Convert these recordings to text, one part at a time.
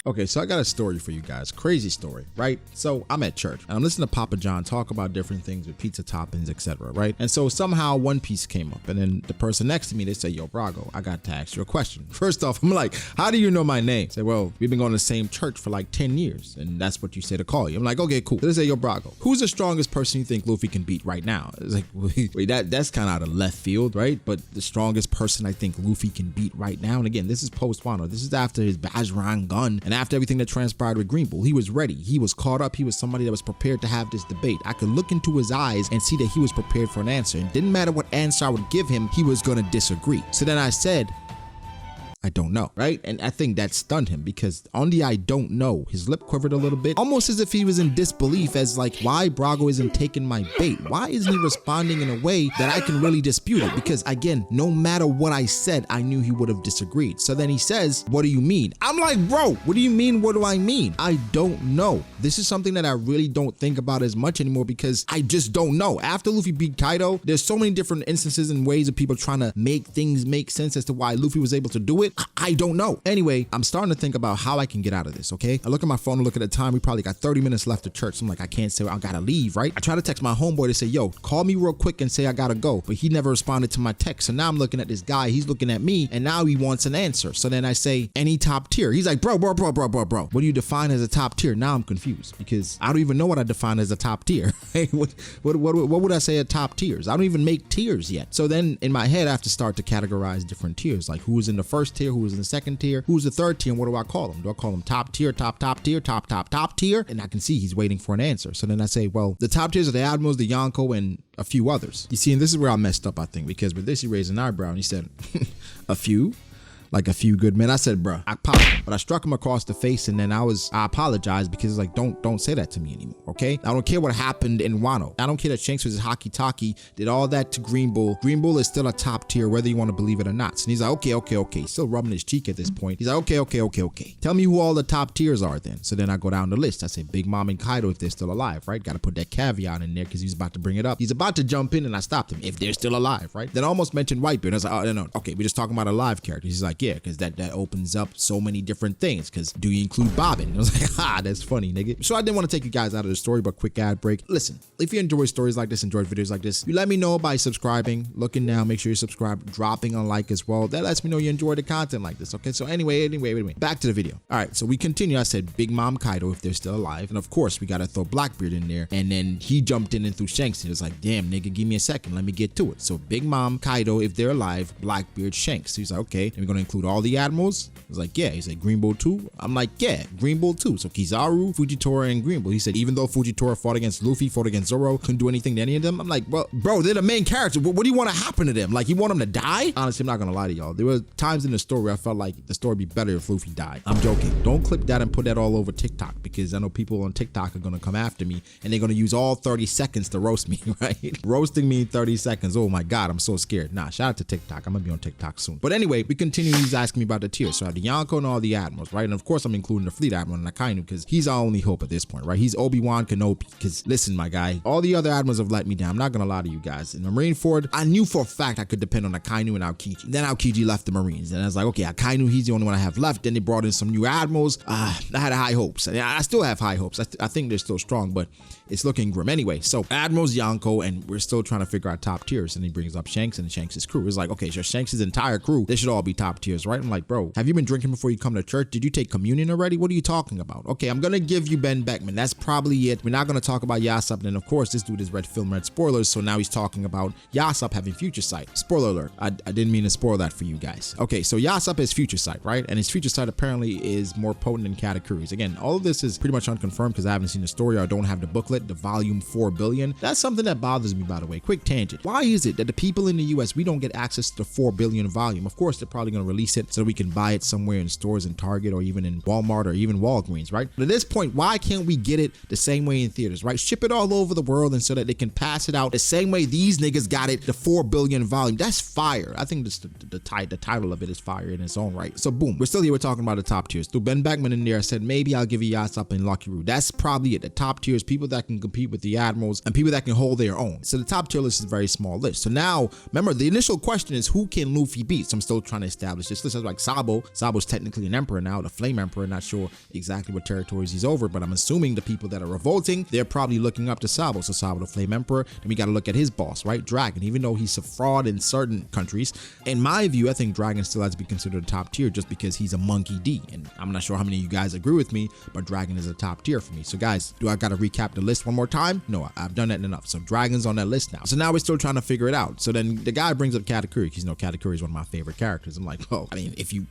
Okay, so I got a story for you guys. Crazy story, right? So I'm at church and I'm listening to Papa John talk about different things with pizza toppings, etc., right? And so somehow one piece came up, and then the person next to me, they say, yo, Brago, I got to ask you a question. First off, I'm like, how do you know my name? Say, well, we've been going to the same church for like 10 years, and that's what you say to call you. I'm like, okay, cool. They say, yo, Brago, who's the strongest person you think Luffy can beat right now? It's like, wait, that's kind of out of left field, right? But the strongest person I think Luffy can beat right now, and again, this is post-Wano. This is after his Bajrang gun and after everything that transpired with Green Bull. He was ready. He was caught up. He was somebody that was prepared to have this debate. I could look into his eyes and see that he was prepared for an answer. It didn't matter what answer I would give him, he was going to disagree. So then I said, I don't know, right? And I think that stunned him, because on the I don't know, his lip quivered a little bit, almost as if he was in disbelief, as like, why Brago isn't taking my bait? Why isn't he responding in a way that I can really dispute it? Because again, no matter what I said, I knew he would have disagreed. So then he says, what do you mean? I'm like, bro, what do you mean? What do I mean? I don't know. This is something that I really don't think about as much anymore, because I just don't know. After Luffy beat Kaido, there's so many different instances and ways of people trying to make things make sense as to why Luffy was able to do it. I don't know. Anyway, I'm starting to think about how I can get out of this, okay? I look at my phone and look at the time. We probably got 30 minutes left to church. So I'm like, I can't say I gotta leave, right? I try to text my homeboy to say, yo, call me real quick and say I gotta go. But he never responded to my text. So now I'm looking at this guy. He's looking at me, and now he wants an answer. So then I say, any top tier? He's like, bro. What do you define as a top tier? Now I'm confused, because I don't even know what I define as a top tier. Hey, what would I say are top tiers? I don't even make tiers yet. So then in my head, I have to start to categorize different tiers, like who's in the first tier, who's in the second tier, who's the third tier, and what do I call them? Do I call them top tier, top tier, top tier? And I can see he's waiting for an answer. So then I say, well, the top tiers are the Admirals, the Yonko, and a few others. You see, and this is where I messed up, I think, because with this he raised an eyebrow and he said, a few? Like a few good men. I said, bruh, I popped him, but I struck him across the face, and then I apologized, because it's like, don't say that to me anymore, okay? I don't care what happened in Wano. I don't care that Shanks was his hockey-talkie, did all that to Green Bull. Green Bull is still a top tier, whether you want to believe it or not. And he's like, okay. Still rubbing his cheek at this point. He's like, okay. Tell me who all the top tiers are then. So then I go down the list. I say Big Mom and Kaido, if they're still alive, right? Got to put that caveat in there, because he's about to bring it up. He's about to jump in, and I stopped him. If they're still alive, right? Then I almost mentioned Whitebeard. I was like, oh, no. Okay, we're just talking about a live character. He's like, yeah, because that opens up so many different things, because do you include Bobbin? I was like, that's funny, nigga. So I didn't want to take you guys out of the story, but quick ad break. Listen, if you enjoy stories like this, enjoy videos like this, you let me know by subscribing. Looking now, make sure you subscribe, dropping a like as well. That lets me know you enjoy the content like this, okay? So anyway, back to the video. All right, so we continue. I said Big Mom, Kaido, if they're still alive, and of course we gotta throw Blackbeard in there. And then he jumped in and threw Shanks, and it was like, damn, nigga, give me a second, let me get to it. So Big Mom, Kaido, if they're alive, Blackbeard, Shanks. So he's like, okay, and we're gonna include all the admirals. I was like, yeah. He said Green Bull too. I'm like, yeah, Green Bull too. So Kizaru, Fujitora, and Green Bull. He said even though Fujitora fought against Luffy, fought against Zoro, couldn't do anything to any of them. I'm like, well, bro, they're the main character. What do you want to happen to them? Like, you want them to die? Honestly, I'm not gonna lie to y'all. There were times in the story where I felt like the story would be better if Luffy died. I'm joking. Don't clip that and put that all over TikTok, because I know people on TikTok are gonna come after me, and they're gonna use all 30 seconds to roast me, right? Roasting me in 30 seconds. Oh my God, I'm so scared. Nah, shout out to TikTok. I'm gonna be on TikTok soon. But anyway, we continue. He's asking me about the tiers. So I have the Yonko and all the admirals, right? And of course I'm including the fleet admiral and Akainu, because he's our only hope at this point, right? He's Obi-Wan Kenobi. Because listen, my guy, all the other admirals have let me down. I'm not gonna lie to you guys. In Marineford, I knew for a fact I could depend on Akainu and Aokiji. Then Aokiji left the Marines, and I was like, okay, Akainu, he's the only one I have left. Then they brought in some new admirals. I had high hopes. I still have high hopes. I think they're still strong, but it's looking grim anyway. So Admiral's Yonko, and we're still trying to figure out top tiers. And he brings up Shanks and Shanks' crew. It's like, okay, so Shanks' entire crew, they should all be top tiers, right? I'm like, bro, have you been drinking before you come to church? Did you take communion already? What are you talking about? Okay, I'm gonna give you Ben Beckman. That's probably it. We're not gonna talk about Yasop. And of course, this dude is read spoilers, so now he's talking about Yasop having future sight. Spoiler alert. I didn't mean to spoil that for you guys. Okay, so Yasop has future sight, right? And his future sight apparently is more potent than Katakuris. Again, all of this is pretty much unconfirmed, because I haven't seen the story or I don't have the booklet, the volume 4 billion. That's something that bothers me, by the way. Quick tangent. Why is it that the people in the US, we don't get access to the 4 billion volume? Of course, they're probably gonna release it so we can buy it somewhere in stores in Target or even in Walmart or even Walgreens, right? But at this point, why can't we get it the same way in theaters, right? Ship it all over the world, and so that they can pass it out the same way these niggas got it, the 4 billion volume. That's fire. I think this, the title of it is fire in its own right. So boom, we're still here. We're talking about the top tiers. Threw Ben Beckman in there. I said, maybe I'll give you Yasop and Lucky Roo. That's probably it. The top tiers, people that can compete with the admirals and people that can hold their own. So the top tier list is a very small list. So now, remember, the initial question is who can Luffy beat? So I'm still trying to establish list. This list has like Sabo. Sabo's technically an emperor now, the Flame Emperor. Not sure exactly what territories he's over, but I'm assuming the people that are revolting, they're probably looking up to Sabo. So Sabo, the Flame Emperor. Then we got to look at his boss, right? Dragon. Even though he's a fraud in certain countries, in my view, I think Dragon still has to be considered a top tier just because he's a monkey D. And I'm not sure how many of you guys agree with me, but Dragon is a top tier for me. So guys, do I got to recap the list one more time? No, I've done that enough. So Dragon's on that list now. So now we're still trying to figure it out. So then the guy brings up Katakuri, because you know Katakuri is one of my favorite characters. I'm like, oh, I mean, if you're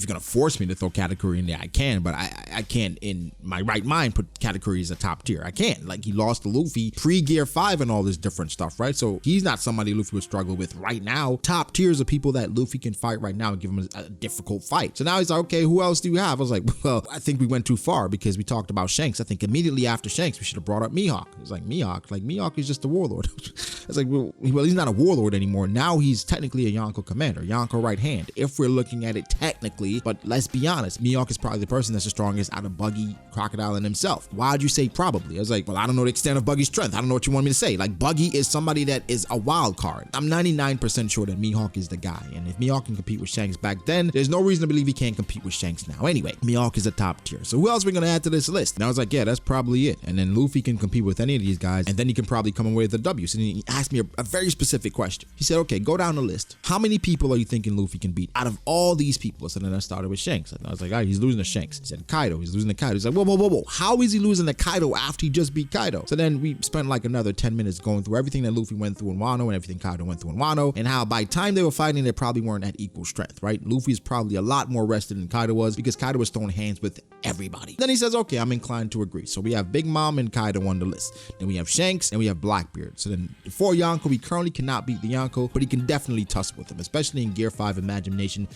gonna force me to throw Katakuri in there, I can, but I can't in my right mind put Katakuri as a top tier. I can't. Like, he lost to Luffy pre-Gear 5 and all this different stuff, right? So he's not somebody Luffy would struggle with right now. Top tiers are people that Luffy can fight right now and give him a difficult fight. So now he's like, okay, who else do you have? I was like, well, I think we went too far because we talked about Shanks. I think immediately after Shanks, we should have brought up Mihawk. It's like, Mihawk is just a warlord. It's like, well, he's not a warlord anymore. Now he's technically a Yonko commander, Yonko right hand, if we're looking at it technically. But let's be honest, Mihawk is probably the person that's the strongest out of Buggy, Crocodile, and himself. Why'd you say probably? I was like, well, I don't know the extent of Buggy's strength. I don't know what you want me to say. Like, Buggy is somebody that is a wild card. I'm 99% sure that Mihawk is the guy. And if Mihawk can compete with Shanks back then, there's no reason to believe he can't compete with Shanks now. Anyway, Mihawk is a top tier. So who else are we going to add to this list? And I was like, yeah, that's probably it. And then Luffy can compete with any of these guys, and then he can probably come away with a W. So then he asked me a very specific question. He said, okay, go down the list. How many people are you thinking Luffy can beat out of all these people? So then I started with Shanks. And I was like, all right, he's losing to Shanks. He said, Kaido. He's losing to Kaido. He's like, whoa. How is he losing to Kaido after he just beat Kaido? So then we spent like another 10 minutes going through everything that Luffy went through in Wano and everything Kaido went through in Wano, and how by the time they were fighting, they probably weren't at equal strength, right? Luffy's probably a lot more rested than Kaido was because Kaido was throwing hands with everybody. Then he says, okay, I'm inclined to agree. So we have Big Mom and Kaido on the list. Then we have Shanks and we have Blackbeard. So then for Yonko, he currently cannot beat the Yonko, but he can definitely tussle with him, especially in Gear 5 Imagination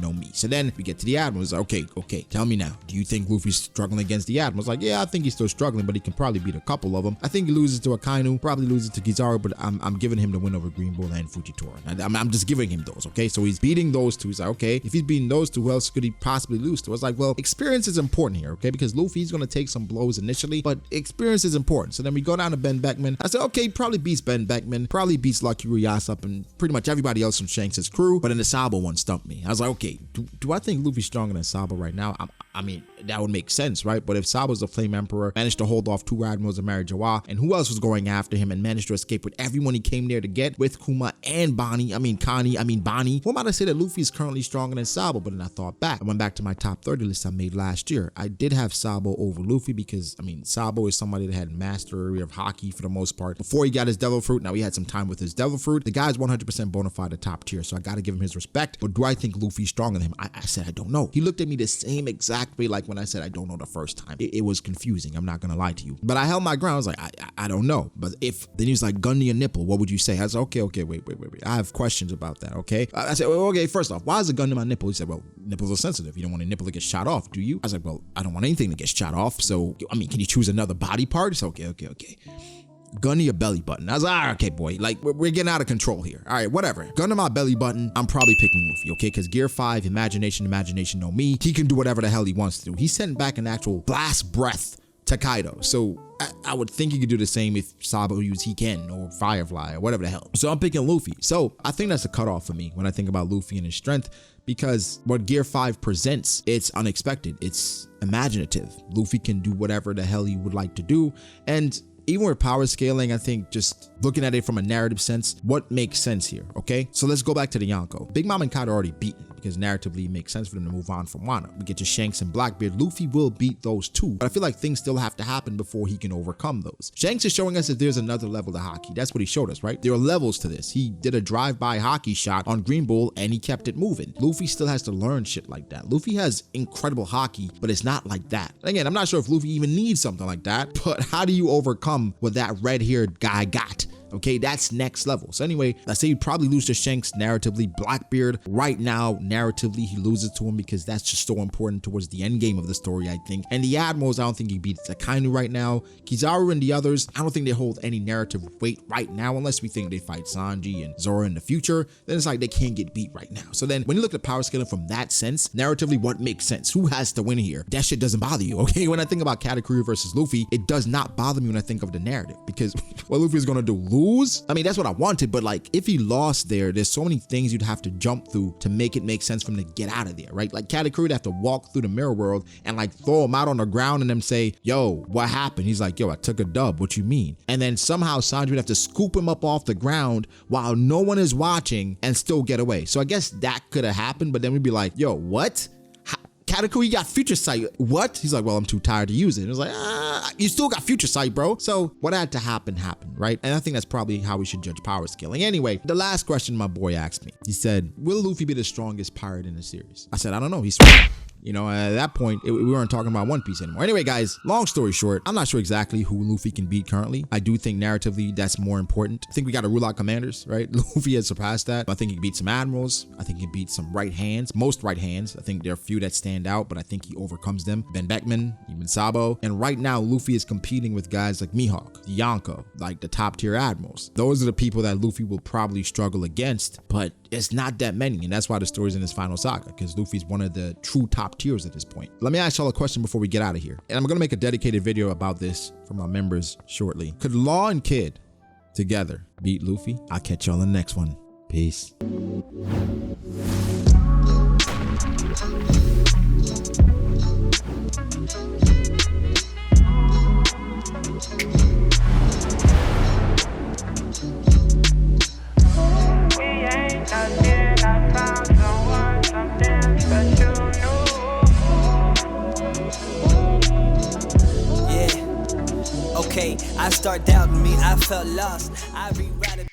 no me. So then we get to the Admiral. It's like, okay, tell me now. Do you think Luffy's struggling against the Admiral? It's like, yeah, I think he's still struggling, but he can probably beat a couple of them. I think he loses to Akainu, probably loses to Kizaru, but I'm giving him the win over Green Bull and Fujitora. I'm just giving him those, okay? So he's beating those two. He's like, okay, if he's beating those two, who else could he possibly lose to? I was like, well, experience is important here, okay? Because Luffy's going to take some blows initially, but experience is important. So then we go down to Ben Beckman. I said, okay, probably beats Ben Beckman, probably beats Lucky Ryasop and pretty much everybody else from Shanks' crew, but then the Sabo one stumped me. I was like, okay, do I think Luffy's stronger than Sabo right now? I mean, that would make sense, right? But if Sabo's the Flame Emperor, managed to hold off 2 Admirals and marry Jawa, and who else was going after him and managed to escape with everyone he came there to get with Kuma and Bonnie, Bonnie, who am I to say that Luffy is currently stronger than Sabo? But then I thought back. I went back to my top 30 list I made last year. I did have Sabo over Luffy because, I mean, Sabo is somebody that had mastery of Haki for the most part. Before he got his Devil Fruit, now he had some time with his Devil Fruit. The guy's 100% bona fide a top tier, so I got to give him his respect. But do I think Luffy's stronger than him? I said, I don't know. He looked at me the same exact way like when I said I don't know the first time. It was confusing. I'm not going to lie to you. But I held my ground. I was like, I don't know. But then he was like, gun to your nipple, what would you say? I said, okay, wait. I have questions about that, okay? I said, well, okay, first off, why is a gun to my nipple? He said, well, nipples are sensitive. You don't want a nipple to get shot off, do you? I was like, well, I don't want anything to get shot off. So, I mean, can you choose another body part? He said, okay. Gun to your belly button. I was like, all right, okay, boy, like we're getting out of control here. All right, whatever. Gun to my belly button. I'm probably picking Luffy, okay? Because Gear 5, Imagination no me. He can do whatever the hell he wants to do. He sent back an actual blast breath to Kaido. So I would think he could do the same if Sabo used Hiken or Firefly or whatever the hell. So I'm picking Luffy. So I think that's a cutoff for me when I think about Luffy and his strength, because what Gear 5 presents, it's unexpected. It's imaginative. Luffy can do whatever the hell he would like to do. And even with power scaling, I think just looking at it from a narrative sense, what makes sense here, okay? So let's go back to the Yonko. Big Mom and Kaido are already beaten because narratively it makes sense for them to move on from Wano. We get to Shanks and Blackbeard. Luffy will beat those two, but I feel like things still have to happen before he can overcome those. Shanks is showing us that there's another level to Haki. That's what he showed us, right? There are levels to this. He did a drive-by Haki shot on Green Bull and he kept it moving. Luffy still has to learn shit like that. Luffy has incredible Haki, but it's not like that. Again, I'm not sure if Luffy even needs something like that, but how do you overcome what that red-haired guy got? Okay, that's next level. So anyway, I say he'd probably lose to Shanks narratively. Blackbeard, right now, narratively, he loses to him because that's just so important towards the end game of the story, I think. And the Admirals, I don't think he beats Akainu right now. Kizaru and the others, I don't think they hold any narrative weight right now, unless we think they fight Sanji and Zoro in the future. Then it's like they can't get beat right now. So then when you look at power scaling from that sense, narratively, what makes sense? Who has to win here? That shit doesn't bother you, okay? When I think about Katakuri versus Luffy, it does not bother me when I think of the narrative, because what Luffy is going to do, lose? I mean, that's what I wanted, but like if he lost there's so many things you'd have to jump through to make it make sense for him to get out of there, right? Like Katakuri would have to walk through the mirror world and like throw him out on the ground and then say, yo, what happened? He's like, yo, I took a dub. What you mean? And then somehow Sanji would have to scoop him up off the ground while no one is watching and still get away. So I guess that could have happened, but then we'd be like, yo, what? Katakuri got future sight. What? He's like, well, I'm too tired to use it. It was like, you still got future sight, bro. So what had to happen happened, right? And I think that's probably how we should judge power scaling. Anyway, the last question my boy asked me, he said, will Luffy be the strongest pirate in the series? I said, I don't know. He's smart. You know, at that point, we weren't talking about One Piece anymore. Anyway, guys, long story short, I'm not sure exactly who Luffy can beat currently. I do think narratively that's more important. I think we got to rule out commanders, right? Luffy has surpassed that. I think he can beat some admirals. I think he can beat some right hands, most right hands. I think there are a few that stand out, but I think he overcomes them. Ben Beckman, even Sabo. And right now, Luffy is competing with guys like Mihawk, Yonko, like the top tier admirals. Those are the people that Luffy will probably struggle against, but it's not that many. And that's why the story's in his final saga, because Luffy's one of the true top tiers at this point. Let me ask y'all a question before we get out of here. And I'm going to make a dedicated video about this for my members shortly. Could Law and Kid together beat Luffy? I'll catch y'all in the next one. Peace. I start doubting me, I felt lost. I rewrite it.